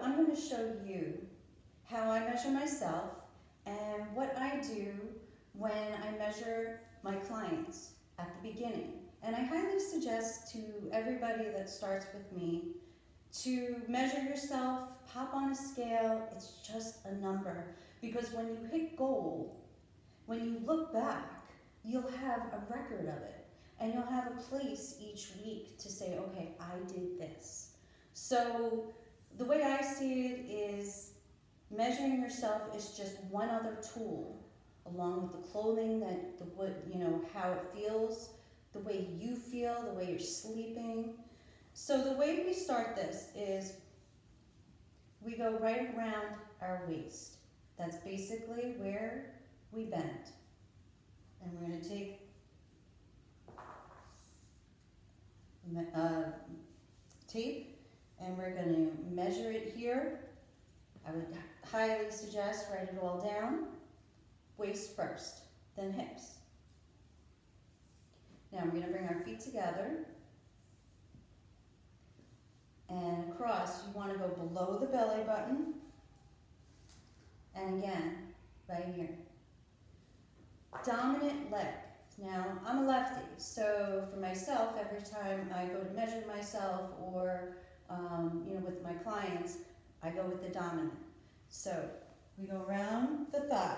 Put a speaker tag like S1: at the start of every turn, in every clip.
S1: I'm going to show you how I measure myself and what I do when I measure my clients at the beginning. And I highly suggest to everybody that starts with me to measure yourself, pop on a scale. It's just a number. Because when you hit goal, when you look back, you'll have a record of it. And you'll have a place each week to say, okay, I did this. So the way I see it is measuring yourself is just one other tool, along with the clothing, that how it feels, the way you feel, the way you're sleeping. So the way we start this is we go right around our waist. That's basically where we bend. And we're going to take tape and we're going to measure it here. I would highly suggest write it all down. Waist first, then hips. Now we're going to bring our feet together. And across, you want to go below the belly button. And again, right here. Dominant leg. Now, I'm a lefty, so for myself, every time I go to measure myself or, with my clients, I go with the dominant. So, we go around the thigh.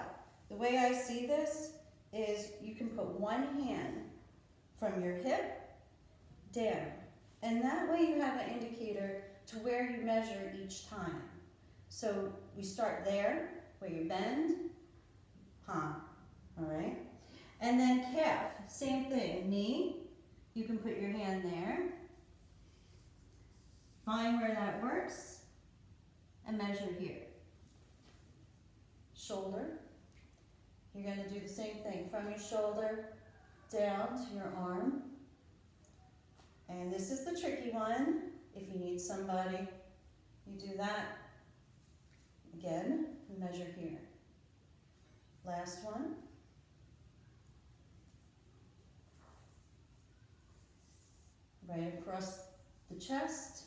S1: The way I see this is you can put one hand from your hip down. And that way you have an indicator to where you measure each time. So, we start there, where you bend, palm, all right? And then calf, same thing, knee, you can put your hand there, find where that works, and measure here. Shoulder, you're going to do the same thing, from your shoulder down to your arm. And this is the tricky one. If you need somebody, you do that. Again, measure here. Last one. Right across the chest,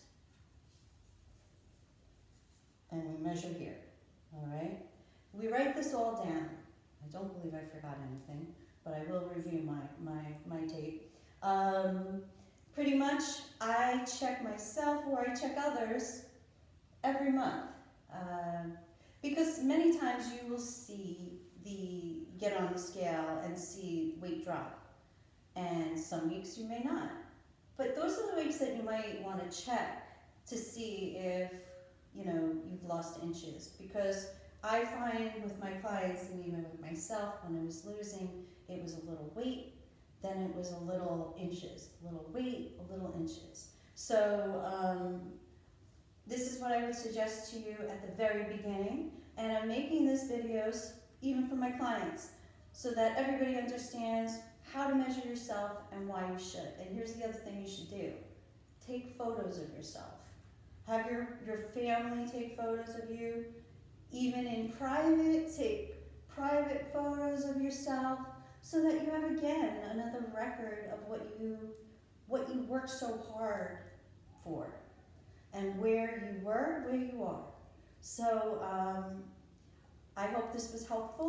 S1: and we measure here, all right? We write this all down. I don't believe I forgot anything, but I will review my tape. Pretty much, I check myself or I check others every month, because many times you will get on the scale and see weight drop, and some weeks you may not. But those are the weeks that you might want to check to see if, you've lost inches. Because I find with my clients and even with myself, when I was losing, it was a little weight, then it was a little inches, a little weight, a little inches. So this is what I would suggest to you at the very beginning. And I'm making these videos even for my clients so that everybody understands how to measure yourself and why you should. And here's the other thing you should do. Take photos of yourself. Have your family take photos of you. Even in private, take private photos of yourself so that you have, again, another record of what you worked so hard for and where you were, where you are. So I hope this was helpful.